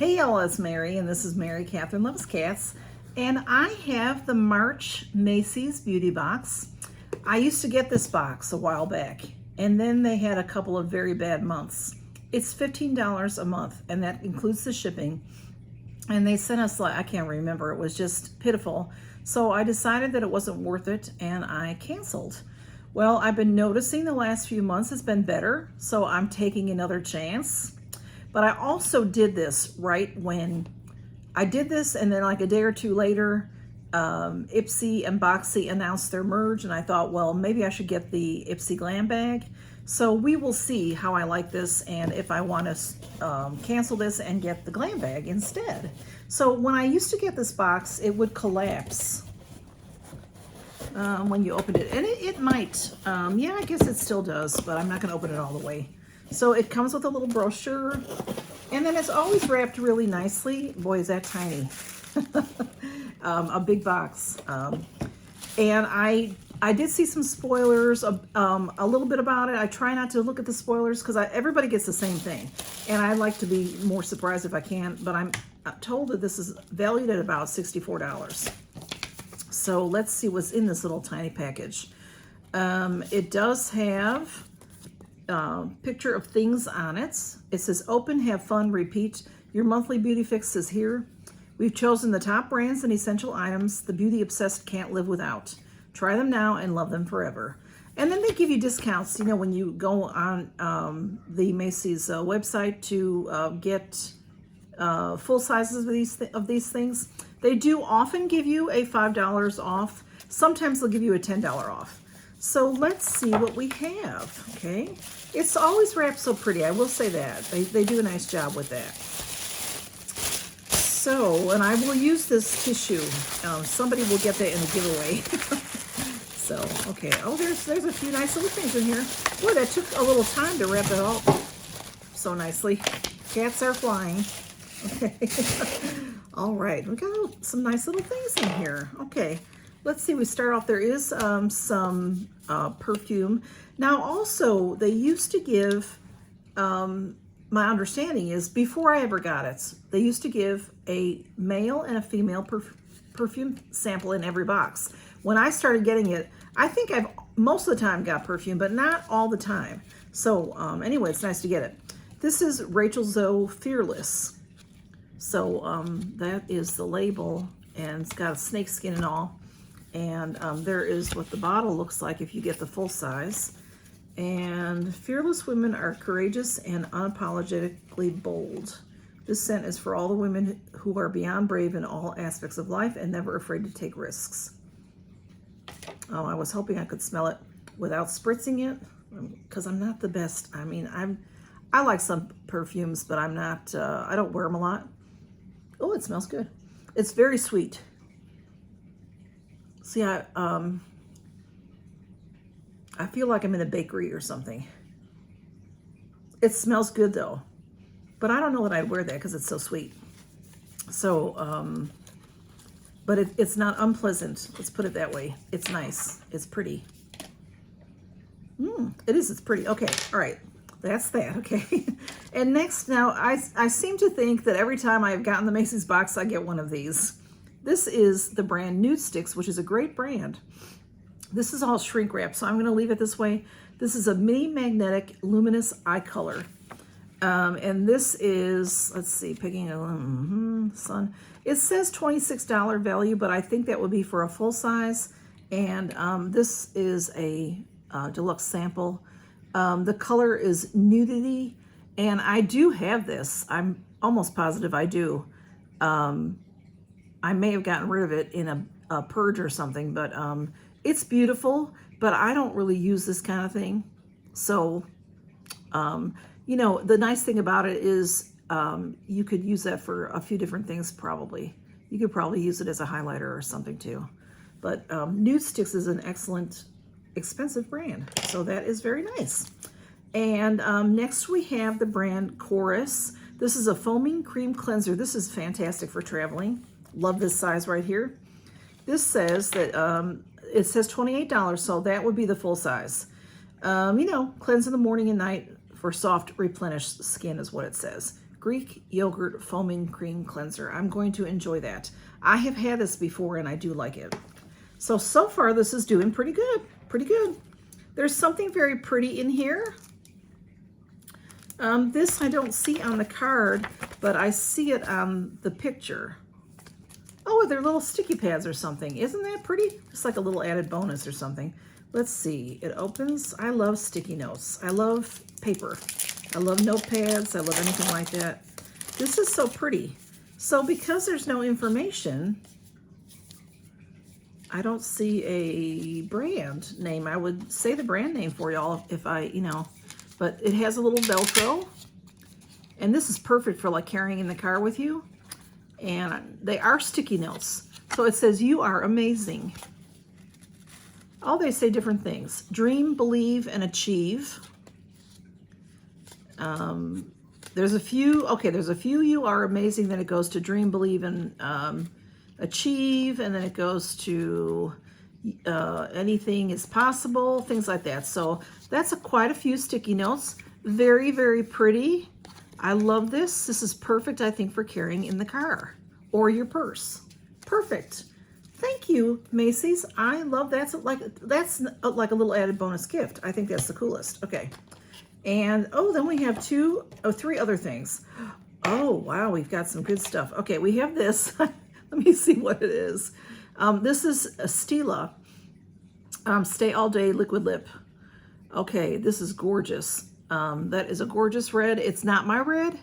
Hey y'all, it's Mary, and this is Mary Catherine Loves Cats, and I have the March Macy's Beauty Box. I used to get this box a while back, and then they had a couple of very bad months. It's $15 a month, and that includes the shipping. And they sent us, like, I can't remember, it was just pitiful. So I decided that it wasn't worth it, and I canceled. Well, I've been noticing the last few months it's been better, so I'm taking another chance. But I also did this right when I did this, and then like a day or two later, Ipsy and Boxy announced their merge, and I thought, well, maybe I should get the Ipsy Glam Bag. So we will see how I like this and if I want to cancel this and get the Glam Bag instead. So when I used to get this box, it would collapse when you opened it. And it might, yeah, I guess it still does, but I'm not going to open it all the way. So it comes with a little brochure, and then it's always wrapped really nicely. Boy, is that tiny. A big box. And I did see some spoilers, a little bit about it. I try not to look at the spoilers because everybody gets the same thing. And I like to be more surprised if I can, but I'm told that this is valued at about $64. So let's see what's in this little tiny package. It does have picture of things on it. It says open, have fun, repeat. Your monthly beauty fix is here. We've chosen the top brands and essential items the beauty obsessed can't live without. Try them now and love them forever. And then they give you discounts, you know, when you go on the Macy's website to get full sizes of these things. They do often give you a $5 off. Sometimes they'll give you a $10 off. So let's see what we have, okay? It's always wrapped so pretty, I will say that. They do a nice job with that. So, and I will use this tissue. Somebody will get that in a giveaway. So, okay. Oh, there's a few nice little things in here. Boy, that took a little time to wrap it all so nicely. Cats are flying. Okay. All right, we got some nice little things in here. Okay. Let's see, we start off, there is some perfume. Now also, they used to give, my understanding is, before I ever got it, they used to give a male and a female perfume sample in every box. When I started getting it, I think I've most of the time got perfume, but not all the time. So anyway, it's nice to get it. This is Rachel Zoe Fearless. So that is the label, and it's got a snake skin and all. And there is what the bottle looks like if you get the full size. And fearless women are courageous and unapologetically bold. This scent is for all the women who are beyond brave in all aspects of life and never afraid to take risks. Oh, I was hoping I could smell it without spritzing it, because I'm not the best. I mean, I like some perfumes, but I'm not, I don't wear them a lot. Oh, it smells good. It's very sweet. See, I feel like I'm in a bakery or something. It smells good though, but I don't know that I'd wear that because it's so sweet. So, but it's not unpleasant. Let's put it that way. It's nice. It's pretty. It is. It's pretty. Okay. All right. That's that. Okay. And next, now I seem to think that every time I've gotten the Macy's box, I get one of these. This is the brand Nude Sticks, which is a great brand. This is all shrink wrap, so I'm going to leave it this way. This is a mini magnetic luminous eye color. And this is, let's see, picking a sun. It says $26 value, but I think that would be for a full size. And this is a deluxe sample. The color is Nudity, and I do have this. I'm almost positive I do. I may have gotten rid of it in a purge or something, but it's beautiful, but I don't really use this kind of thing. So, you know, the nice thing about it is you could use that for a few different things probably. You could probably use it as a highlighter or something too. But Nude Sticks is an excellent, expensive brand. So that is very nice. And next we have the brand Chorus. This is a foaming cream cleanser. This is fantastic for traveling. Love this size right here. This says that it says $28, so that would be the full size. You know, cleanse in the morning and night for soft, replenished skin is what it says. Greek yogurt foaming cream cleanser. I'm going to enjoy that. I have had this before and I do like it. So far this is doing pretty good, pretty good. There's something very pretty in here. This I don't see on the card, but I see it on the picture. Oh, they're little sticky pads or something. Isn't that pretty? It's like a little added bonus or something. Let's see, it opens. I love sticky notes. I love paper. I love notepads. I love anything like that. This is so pretty. So because there's no information, I don't see a brand name. I would say the brand name for y'all if I, but it has a little Velcro. And this is perfect for like carrying in the car with you. And they are sticky notes. So it says, you are amazing. Oh, they say different things. Dream, believe, and achieve. There's a few, okay, there's a few you are amazing, then it goes to dream, believe, and achieve, and then it goes to anything is possible, things like that. So that's quite a few sticky notes. Very, very pretty. I love this. This is perfect, I think, for carrying in the car or your purse. Perfect. Thank you, Macy's. I love that. That's like a little added bonus gift. I think that's the coolest. Okay. And then we have three other things. Oh, wow, we've got some good stuff. Okay, we have this. Let me see what it is. This is a Stila Stay All Day Liquid Lip. Okay, this is gorgeous. That is a gorgeous red. It's not my red.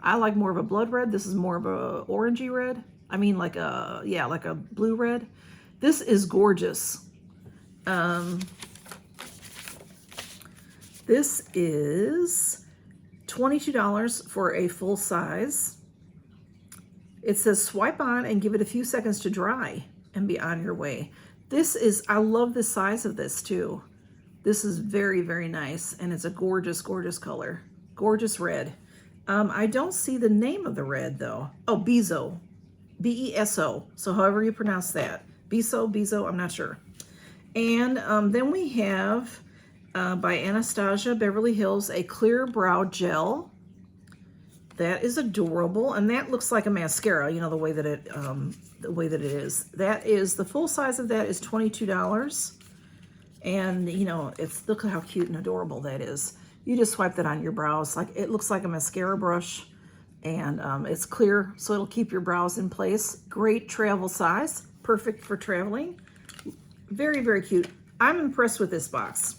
I like more of a blood red. This is more of a orangey red. I mean like a blue red. This is gorgeous. This is $22 for a full size. It says swipe on and give it a few seconds to dry and be on your way. This is, I love the size of this too. This is very, very nice, and it's a gorgeous, gorgeous color. Gorgeous red. I don't see the name of the red though. Oh, Bezo. B-E-S-O. So however you pronounce that. Bezo, I'm not sure. And then we have, by Anastasia Beverly Hills, a clear brow gel. That is adorable, and that looks like a mascara, the way that it is. That is, the full size of that is $22. And it's, look how cute and adorable that is. You just swipe that on your brows. Like, it looks like a mascara brush, and it's clear, so it'll keep your brows in place. Great travel size, perfect for traveling. Very, very cute. I'm impressed with this box.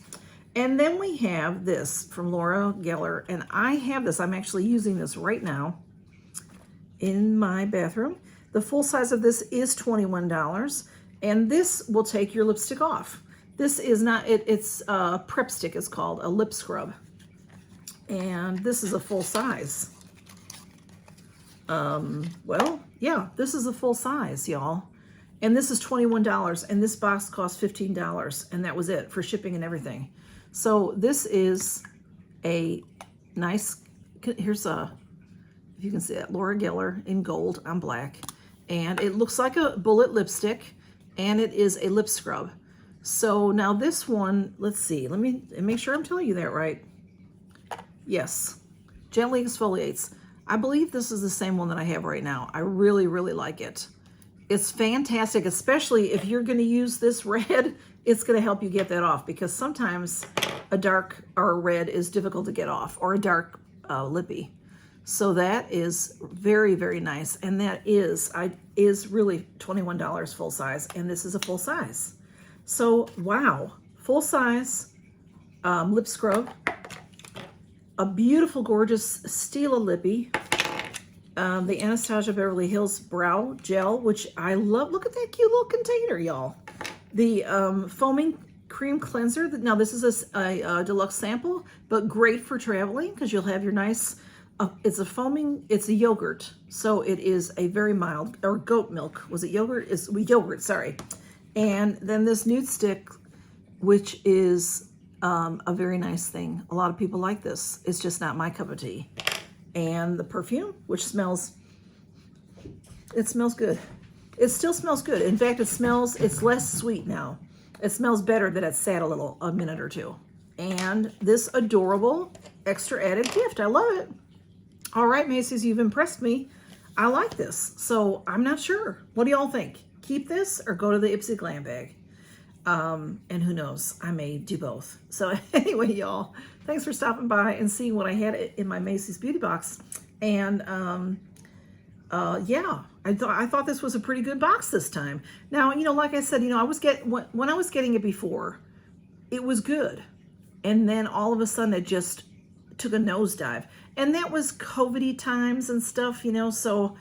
And then we have this from Laura Geller, and I have this. I'm actually using this right now in my bathroom. The full size of this is $21, and this will take your lipstick off. This is not, it's Prep Stick is called, a lip scrub. And this is a full size. Well, yeah, this is a full size, y'all. And this is $21, and this box cost $15, and that was it for shipping and everything. So this is a nice, here's a, if you can see it, Laura Geller in gold on black. And it looks like a bullet lipstick, and it is a lip scrub. So now this one, let's see, let me make sure I'm telling you that right. Yes, gently exfoliates. I believe this is the same one that I have right now. I really, really like it. It's fantastic, especially if you're going to use this red. It's going to help you get that off, because sometimes a dark or a red is difficult to get off, or a dark lippy. So that is very, very nice. And that is really $21 full size. And this is a full size. So, wow, full size lip scrub. A beautiful, gorgeous Stila lippy. The Anastasia Beverly Hills Brow Gel, which I love. Look at that cute little container, y'all. The foaming cream cleanser. Now, this is a deluxe sample, but great for traveling, because you'll have your nice, it's a yogurt. So it is a very mild, or goat milk. Was it yogurt? Yogurt, sorry. And then this nude stick, which is a very nice thing. A lot of people like this. It's just not my cup of tea. And the perfume, which smells good. It still smells good. In fact, it's less sweet now. It smells better that it sat a minute or two. And this adorable extra added gift. I love it. All right, Macy's, you've impressed me. I like this. So I'm not sure. What do y'all think? Keep this or go to the Ipsy Glam Bag? And who knows, I may do both. So anyway, y'all, thanks for stopping by and seeing what I had in my Macy's beauty box. And yeah, I thought this was a pretty good box this time. Now, you know, like I said, you know, when I was getting it before, it was good. And then all of a sudden it just took a nosedive. And that was COVID-y times and stuff, you know, so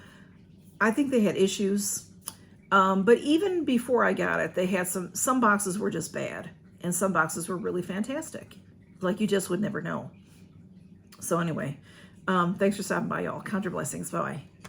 I think they had issues. But even before I got it, they had some boxes were just bad and some boxes were really fantastic. Like you just would never know. So anyway, thanks for stopping by, y'all. Count your blessings. Bye.